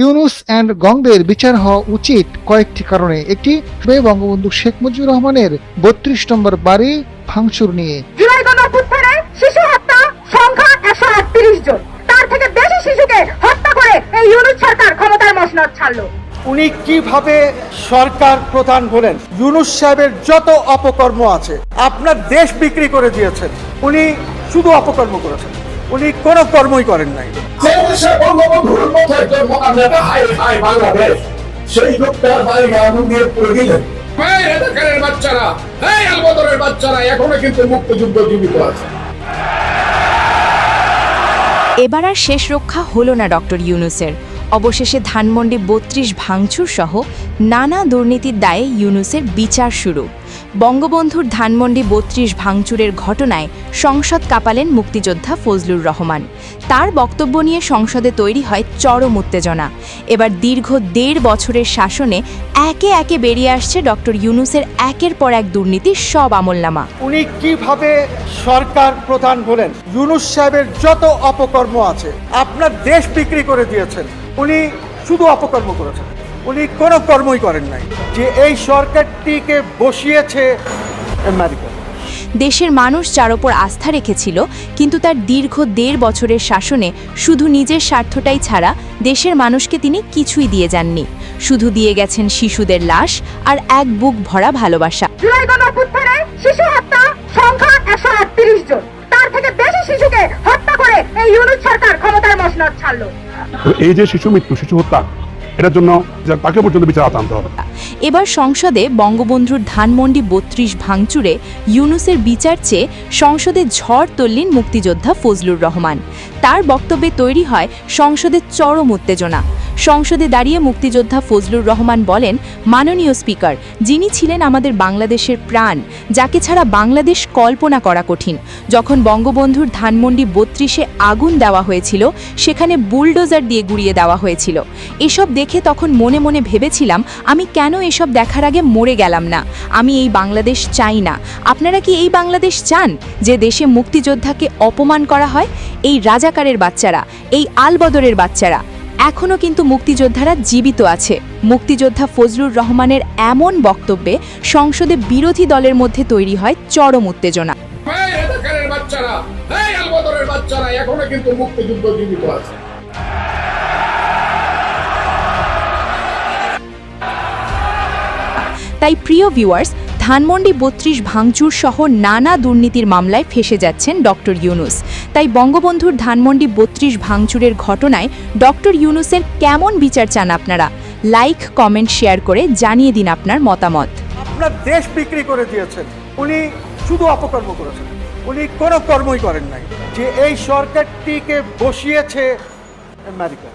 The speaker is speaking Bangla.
ইউনুস অ্যান্ড গংদের বিচার হওয়া উচিত কয়েকটি কারণে। একটি বঙ্গবন্ধু শেখ মুজিবুর রহমানের ৩২ নম্বর বাড়ি ভাঙচুর নিয়ে। জুলাই গণঅভ্যুত্থানে শিশু হত্যা সংখ্যা ১৩৮ জন, তার থেকে বেশি শিশুকে হত্যা করে এই ইউনুস সরকার ক্ষমতার মসনদ ছাড়লো। উনি কিভাবে সরকার প্রধান হলেন? ইউনুস সাহেবের যত অপকর্ম আছে, আপনার দেশ বিক্রি করে দিয়েছেন। উনি শুধু অপকর্ম করেছেন, উনি কোনো কর্মই করেন নাই। সেই লোকটার বাড়ি আগুন দিয়ে পুড়ে দিলেন। বাচ্চারা, আলবদরের বাচ্চারা এখনো কিন্তু মুক্তিযুদ্ধ জীবিত আছে। এবার আর শেষ রক্ষা হলো না ডক্টর ইউনুসের। অবশেষে ধানমন্ডি ৩২ ভাঙচুর সহ নানা দুর্নীতির দায়ে ইউনুসের বিচার শুরু। বঙ্গবন্ধুর ধানমন্ডি ৩২ ভাঙচুরের ঘটনায় সংসদ কাঁপালেন মুক্তিযোদ্ধা ফজলুর রহমান। তার বক্তব্য নিয়ে সংসদে তৈরি হয় চরম উত্তেজনা। এবার দীর্ঘ ১.৫ বছরের শাসনে একে একে বেরিয়ে আসছে ডক্টর ইউনুসের একের পর এক দুর্নীতির সব আমলনামা। উনি কিভাবে সরকার প্রধান হলেন? ইউনুস সাহেবের যত অপকর্ম আছে, আপনার দেশ বিক্রি করে দিয়েছেন। উনি শুধু অপকর্ম করেছেন, উনি কোনো কর্মই করেন নাই। যে এই সরকারটিকে বসিয়েছে আমেরিকা। দেশের মানুষ যার ওপর আস্থা রেখেছিল, কিন্তু তার দীর্ঘ ১.৫ বছরের শাসনে শুধু নিজের স্বার্থটাই ছাড়া দেশের মানুষকে তিনি কিছুই দিয়ে যাননি। শুধু দিয়ে গেছেন শিশুদের লাশ আর এক বুক ভরা ভালোবাসা। জুলাই গণঅভ্যুত্থানে শিশু হত্যা সংখ্যা ১৩৮ জন, তার থেকে বেশি শিশুকে হত্যা করে এই ইউনুস সরকার ক্ষমতার মসনদ ছাড়লো। এই যে শিশু মৃত্যু, শিশু হত্যা, এটার জন্য তাকে পর্যন্ত বিচার আনতে হবে। এবার সংসদে বঙ্গবন্ধুর ধানমন্ডি ৩২ ভাঙচুরে ইউনুসের বিচার চেয়ে সংসদে ঝড় তুললেন মুক্তিযোদ্ধা ফজলুর রহমান। তার বক্তব্যে তৈরি হয় সংসদের চরম উত্তেজনা। সংসদে দাঁড়িয়ে মুক্তিযোদ্ধা ফজলুর রহমান বলেন, মাননীয় স্পিকার, যিনি ছিলেন আমাদের বাংলাদেশের প্রাণ, যাকে ছাড়া বাংলাদেশ কল্পনা করা কঠিন। যখন বঙ্গবন্ধুর ধানমন্ডি ৩২-এ আগুন দেওয়া হয়েছিল, সেখানে বুলডোজার দিয়ে গুড়িয়ে দেওয়া হয়েছিল। এসব দেখে তখন মনে মনে ভেবেছিলাম, আমি কেন এসব দেখার আগে মরে গেলাম না? আমি এই বাংলাদেশ চাই না। আপনারা কি এই বাংলাদেশ চান, যে দেশে মুক্তিযোদ্ধাকে অপমান করা হয়? এই রাজাকারের বাচ্চারা, এই আলবদরের বাচ্চারা, এখনও কিন্তু মুক্তিযোদ্ধারা জীবিত আছে। মুক্তিযোদ্ধা ফজলুর রহমানের এমন বক্তব্যে সংসদে বিরোধী দলের মধ্যে তৈরি হয় চরম উত্তেজনা। বাচ্চারা, আলবদরের বাচ্চারা এখনো কিন্তু মুক্তিযুদ্ধ জীবিত আছে। তাই প্রিয় ভিউয়ার্স, ধানমন্ডি ৩২ ভাঙচুর সহ নানা দুর্নীতির মামলায় ফেসে যাচ্ছেন ডক্টর ইউনুস। তাই বঙ্গবন্ধুর ধানমন্ডি ৩২ ভাঙচুরের ঘটনায় ডক্টর ইউনুসের কেমন বিচার চান আপনারা? লাইক, কমেন্ট, শেয়ার করে জানিয়ে দিন আপনার মতামত। আপনার দেশ বিক্রি করে দিয়েছেন, উনি শুধু অপকর্ম করেছেন, উনি কোনো কর্মই করেন নাই। যে এই সরকারটিকে বসিয়েছে আমেরিকা।